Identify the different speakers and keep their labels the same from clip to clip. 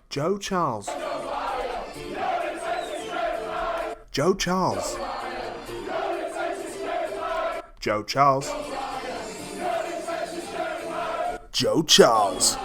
Speaker 1: Joe Charles. Joe Charles. Joe Charles. Joe Charles.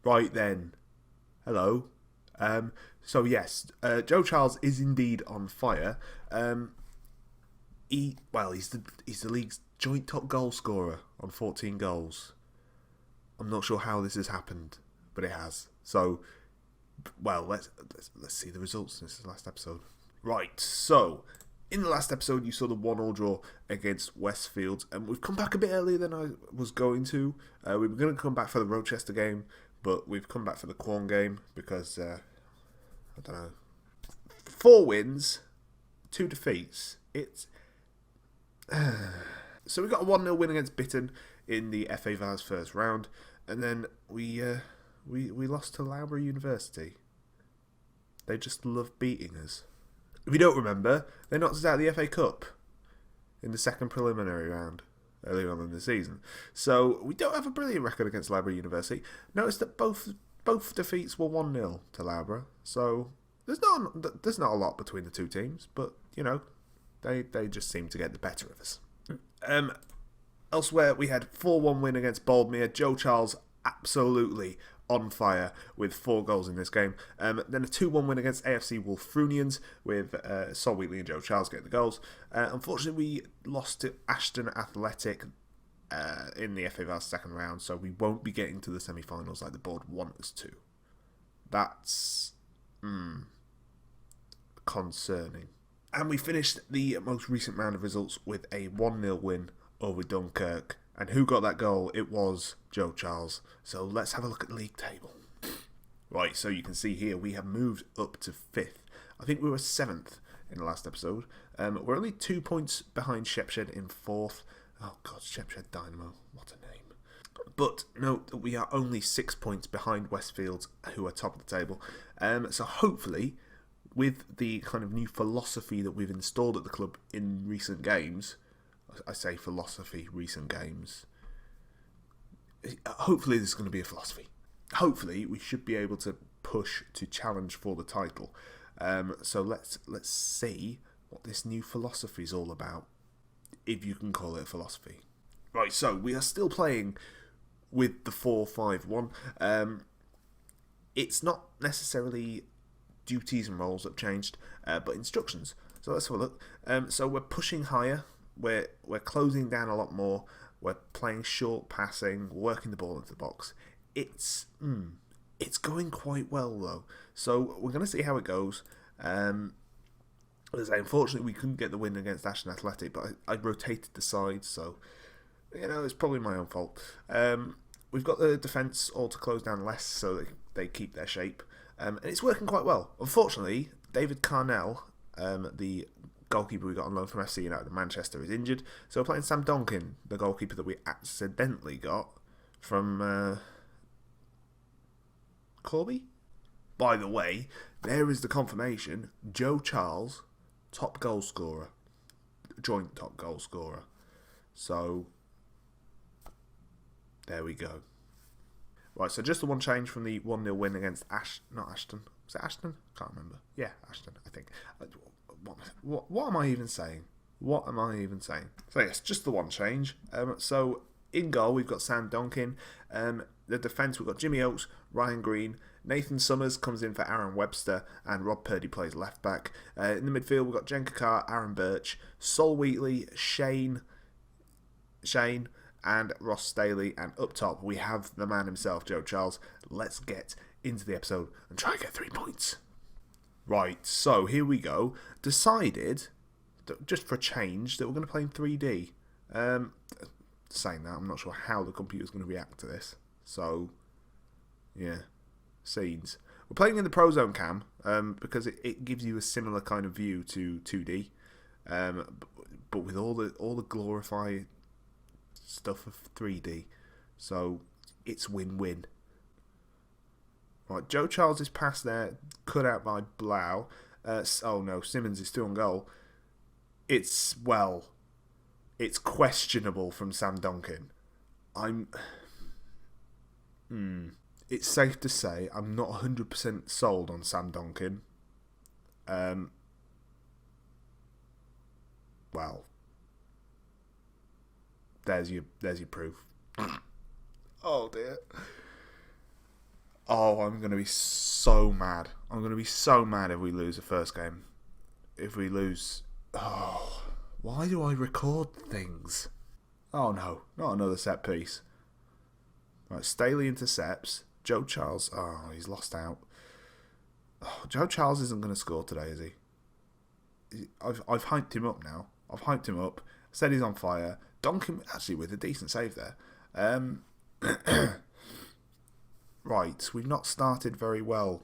Speaker 1: Right then, hello. So yes, Joe Charles is indeed on fire. He's the league's joint top goal scorer on 14 goals. I'm not sure how this has happened, but it has. So, well, let's see the results. This is the last episode. Right. So, in the last episode, you saw the 1-1 draw against Westfield, and we've come back a bit earlier than I was going to. We were going to come back for the Rochester game, but we've come back for the Quorn game because, I don't know, 4 wins, 2 defeats. So we got a 1-0 win against Bitton in the FA Vars first round, and then we lost to Loughborough University. They just love beating us. If you don't remember, they knocked us out of the FA Cup in the second preliminary round earlier on in the season. So we don't have a brilliant record against Loughborough University. Notice that both defeats were 1-0 to Loughborough. So there's not a lot between the two teams, but you know, they just seem to get the better of us. Elsewhere, we had 4-1 win against Boldmere. Joe Charles absolutely on fire with 4 goals in this game. Then a 2-1 win against AFC Wolfrunians with Sol Wheatley and Joe Charles getting the goals. Unfortunately, we lost to Ashton Athletic in the FA Vars second round, so we won't be getting to the semi-finals like the board want us to. That's concerning. And we finished the most recent round of results with a 1-0 win over Dunkirk. And who got that goal? It was Joe Charles. So let's have a look at the league table. Right, so you can see here we have moved up to 5th. I think we were 7th in the last episode. We're only 2 points behind Shepshed in 4th. Oh God, Shepshed Dynamo. What a name. But note that we are only 6 points behind Westfield, who are top of the table. So hopefully, with the kind of new philosophy that we've installed at the club in recent games, I say philosophy, recent games, hopefully there's going to be a philosophy. Hopefully we should be able to push to challenge for the title. So let's see what this new philosophy is all about, if you can call it a philosophy. Right, so we are still playing with the 4-5-1. It's not necessarily duties and roles that have changed, but instructions. So let's have a look. So we're pushing higher. We're closing down a lot more. We're playing short passing, working the ball into the box. It's going quite well though. So we're going to see how it goes. As I say, unfortunately, we couldn't get the win against Ashton Athletic, but I rotated the sides, so you know it's probably my own fault. We've got the defence all to close down less, so they keep their shape. And it's working quite well. Unfortunately, David Carnell, the goalkeeper we got on loan from FC United of Manchester, is injured. So we're playing Sam Donkin, the goalkeeper that we accidentally got from Corby. By the way, there is the confirmation. Joe Charles, top goal scorer. Joint top goal scorer. So, there we go. Right, so just the one change from the 1-0 win against not Ashton. Was it Ashton? Can't remember. Yeah, Ashton, I think. What am I even saying? What am I even saying? So yes, just the one change. So in goal, we've got Sam Donkin. The defence, we've got Jimmy Oates, Ryan Green. Nathan Summers comes in for Aaron Webster, and Rob Purdy plays left back. In the midfield, we've got Jen Kakar, Aaron Birch, Sol Wheatley, Shane, and Ross Staley. And up top, we have the man himself, Joe Charles. Let's get into the episode and try and get 3 points. Right, so here we go. Decided, just for a change, that we're going to play in 3D. Saying that, I'm not sure how the computer's going to react to this. So, yeah, scenes. We're playing in the Prozone cam because it gives you a similar kind of view to 2D, but with all the glorified stuff of 3D. So it's win-win. Right, Joe Charles' pass there, cut out by Blau. Oh no, Simmons is still on goal. It's questionable from Sam Donkin. It's safe to say I'm not 100% sold on Sam Donkin. Well, there's your proof. Oh dear. Oh, I'm going to be so mad. I'm going to be so mad if we lose the first game. If we lose... Oh, why do I record things? Oh no, not another set piece. Right, Staley intercepts. Joe Charles... Oh, he's lost out. Oh, Joe Charles isn't going to score today, is he? I've hyped him up now. I've hyped him up. Said he's on fire. Donkin, actually, with a decent save there. Right, we've not started very well.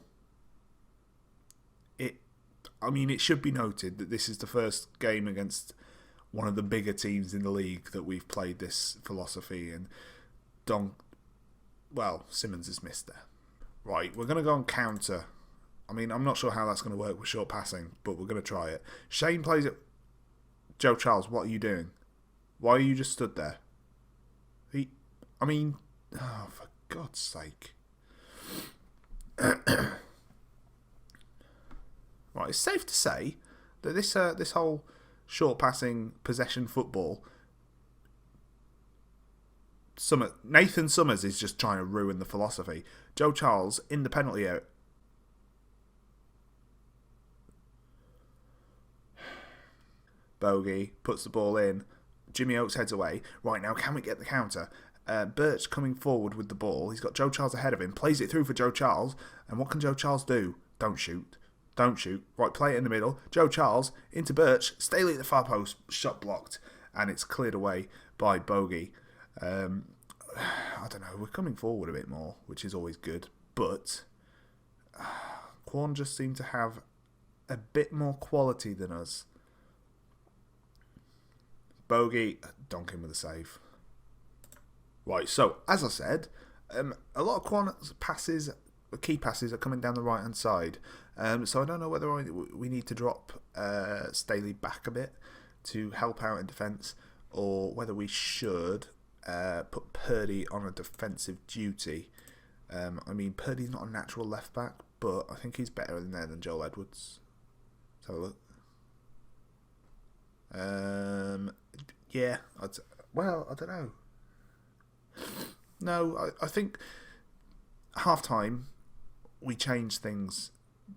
Speaker 1: It should be noted that this is the first game against one of the bigger teams in the league that we've played this philosophy, and Simmons has missed there. Right, we're going to go on counter. I'm not sure how that's going to work with short passing, but we're going to try it. Shane plays it. Joe Charles, what are you doing? Why are you just stood there? For God's sake. Right, it's safe to say that this whole short passing possession football, Nathan Summers is just trying to ruin the philosophy. Joe Charles in the penalty area. Bogey puts the ball in. Jimmy Oates heads away. Right, now can we get the counter? Birch coming forward with the ball. He's got Joe Charles ahead of him. Plays it through for Joe Charles. And what can Joe Charles do? Don't shoot. Right, play it in the middle. Joe Charles into Birch. Staley at the far post. Shot blocked. And it's cleared away by Bogey. I don't know. We're coming forward a bit more, which is always good. But Quorn just seem to have a bit more quality than us. Bogey. Donkin with a save. Right, so, as I said, a lot of Quorn's passes, key passes, are coming down the right-hand side. So I don't know whether we need to drop Staley back a bit to help out in defence, or whether we should put Purdy on a defensive duty. Purdy's not a natural left-back, but I think he's better in there than Joel Edwards. Let's have a look. I don't know. No, I think half-time we change things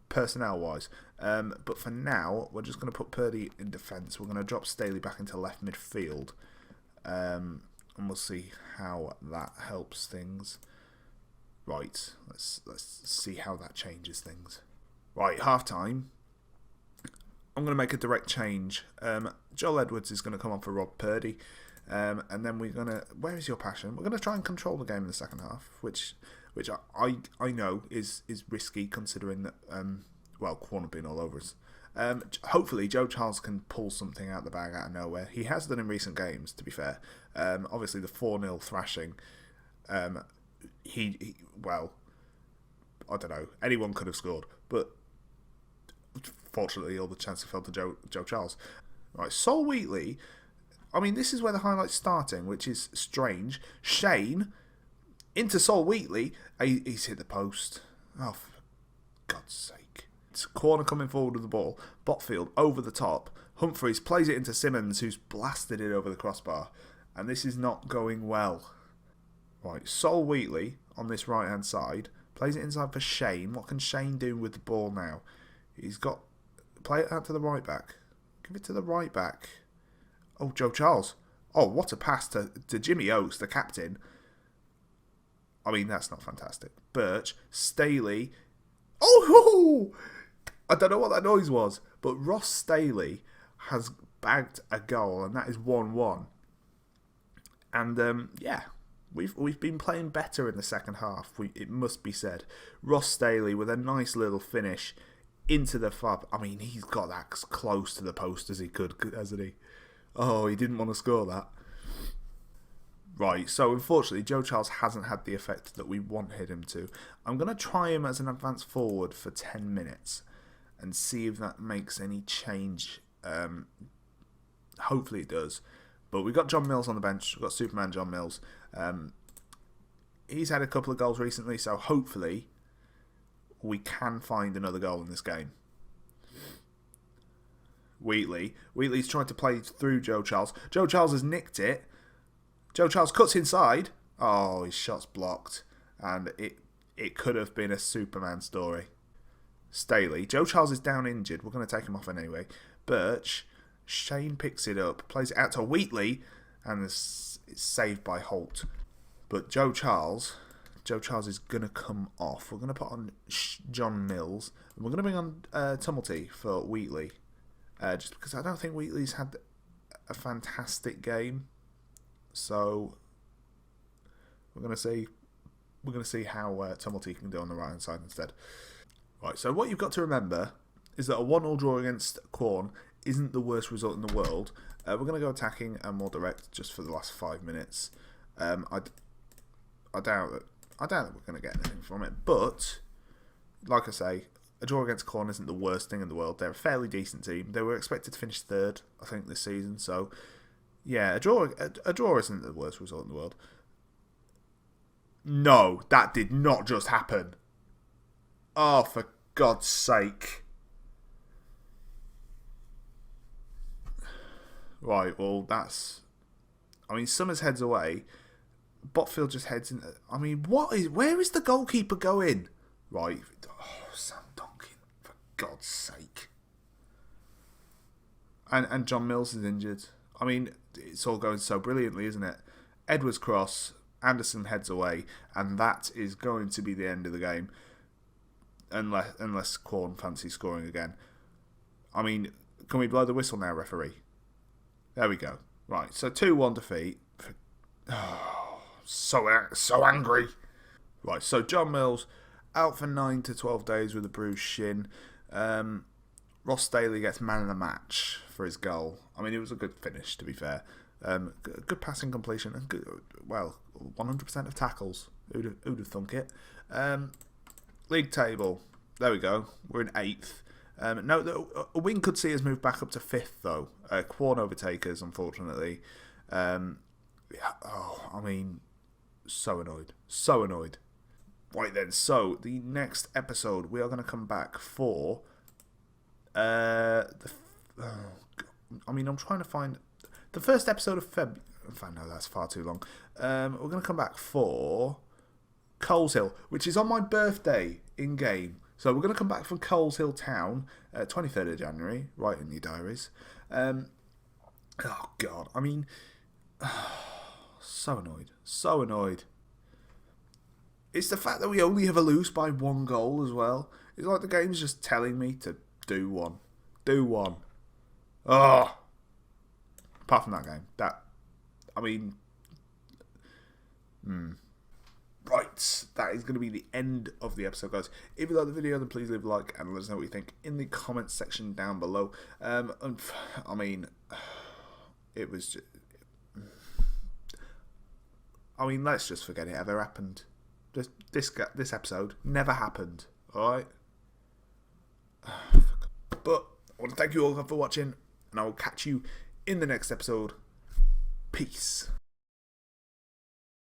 Speaker 1: personnel-wise. But for now, we're just going to put Purdy in defence. We're going to drop Staley back into left midfield. And we'll see how that helps things. Right, let's see how that changes things. Right, half-time. I'm going to make a direct change. Joel Edwards is going to come on for Rob Purdy. And then we're going to... Where is your passion? We're going to try and control the game in the second half, which I know is risky considering that, Quorn have been all over us. Hopefully Joe Charles can pull something out the bag out of nowhere. He has done in recent games, to be fair. Obviously the 4-0 thrashing, I don't know, anyone could have scored, but fortunately all the chances fell to Joe Charles. Right, Sol Wheatley... this is where the highlight's starting, which is strange. Shane Into Sol Wheatley. He's hit the post. Oh, for God's sake. It's a corner coming forward with the ball. Botfield over the top. Humphreys plays it into Simmons, who's blasted it over the crossbar. And this is not going well. Right, Sol Wheatley on this right-hand side. Plays it inside for Shane. What can Shane do with the ball now? He's got... Play it out to the right back. Give it to the right back. Oh, Joe Charles. Oh, what a pass to Jimmy Oates, the captain. I mean, that's not fantastic. Birch, Staley. Oh! I don't know what that noise was, but Ross Staley has bagged a goal, and that is 1-1. And, yeah, we've been playing better in the second half, it must be said. Ross Staley with a nice little finish into the fab. I mean, he's got that as close to the post as he could, hasn't he? Oh, he didn't want to score that. Right, so unfortunately, Joe Charles hasn't had the effect that we wanted him to. I'm going to try him as an advance forward for 10 minutes and see if that makes any change. Hopefully it does. But we've got John Mills on the bench. We've got Superman John Mills. He's had a couple of goals recently, so hopefully we can find another goal in this game. Wheatley's trying to play through Joe Charles. Joe Charles has nicked it. Joe Charles cuts inside. Oh, his shot's blocked. And it could have been a Superman story. Staley. Joe Charles is down injured. We're going to take him off anyway. Birch. Shane picks it up. Plays it out to Wheatley. And it's saved by Holt. But Joe Charles is going to come off. We're going to put on John Mills. And we're going to bring on Tumulty for Wheatley. Just because I don't think Wheatley's had a fantastic game. So we're going to see how Tumulty can do on the right hand side instead. Right, so what you've got to remember is that a 1-1 draw against Quorn isn't the worst result in the world. We're going to go attacking and more direct just for the last 5 minutes. I doubt that we're going to get anything from it, but like I say, a draw against Quorn isn't the worst thing in the world. They're a fairly decent team. They were expected to finish third, I think, this season. So yeah, a draw isn't the worst result in the world. No, that did not just happen. Oh, for God's sake. Right, well, that's... I mean, Summers heads away. Botfield just heads in... I mean, where is the goalkeeper going? Right. Oh, Sam Donkin, for God's sake. And John Mills is injured. I mean, it's all going so brilliantly, isn't it? Edwards cross, Anderson heads away, and that is going to be the end of the game. Unless Quorn fancies scoring again. I mean, can we blow the whistle now, referee? There we go. Right, so 2-1 defeat. Oh, so angry. Right, so John Mills out for 9 to 12 days with a bruised shin. Ross Staley gets man of the match for his goal. I mean, it was a good finish, to be fair. Good passing completion and good, 100% of tackles. Who'd have thunk it? League table. There we go. We're in 8th. A win could see us move back up to 5th, though. Quorn overtakers, unfortunately. I mean, so annoyed. So annoyed. Right then, so the next episode, we are going to come back for... I'm trying to find... The first episode of Feb... In fact, no, that's far too long. We're going to come back for... Coleshill, which is on my birthday in-game. So we're going to come back from Coleshill Town, 23rd of January, right in your diaries. Oh, God. I mean, so annoyed. So annoyed. It's the fact that we only ever lose by 1 goal as well. It's like the game's just telling me to do one. Do one. Oh. Apart from that game. Right, that is going to be the end of the episode, guys. If you like the video, then please leave a like and let us know what you think in the comments section down below. It was just... let's just forget it ever happened. This episode never happened, alright? But I want to thank you all for watching, and I will catch you in the next episode. Peace.